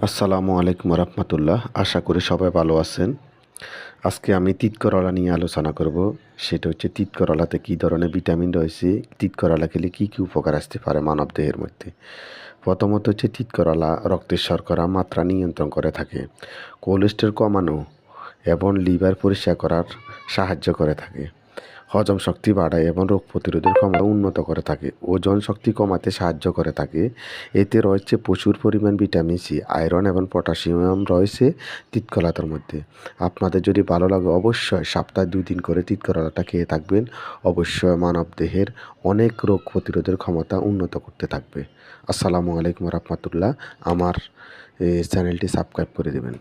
আসসালামু আলাইকুম রহমতুল্লাহ। আশা করি সবাই ভালো আছেন। আজকে আমি তিত করলা নিয়ে আলোচনা করব। সেটা হচ্ছে তিত করলাতে কী ধরনের ভিটামিন রয়েছে, তিত করলা খেলে কী কী উপকার আসতে পারে মানব দেহের মধ্যে। প্রথমত হচ্ছে তিত করলা রক্তের শর্করা মাত্রা নিয়ন্ত্রণ করে থাকে, কোলেস্টেরল কমানো এবং লিভার পরিষ্কার করার সাহায্য করে থাকে, হজম শক্তি বাড়ায় এবং রোগ প্রতিরোধের ক্ষমতা উন্নত করে থাকে, ওজন শক্তি কমাতে সাহায্য করে থাকে। এতে রয়েছে প্রচুর পরিমাণ ভিটামিন সি, আয়রন এবং পটাশিয়াম রয়েছে তিতকলাটার মধ্যে। আপনাদের যদি ভালো লাগে অবশ্যই সপ্তাহে 2 দিন করে তিতকলাটা খেয়ে থাকবেন। অবশ্যই মানব দেহের অনেক রোগ প্রতিরোধের ক্ষমতা উন্নত করতে থাকবে। আসসালামু আলাইকুম রহমতুল্লাহ। আমার চ্যানেলটি সাবস্ক্রাইব করে দেবেন।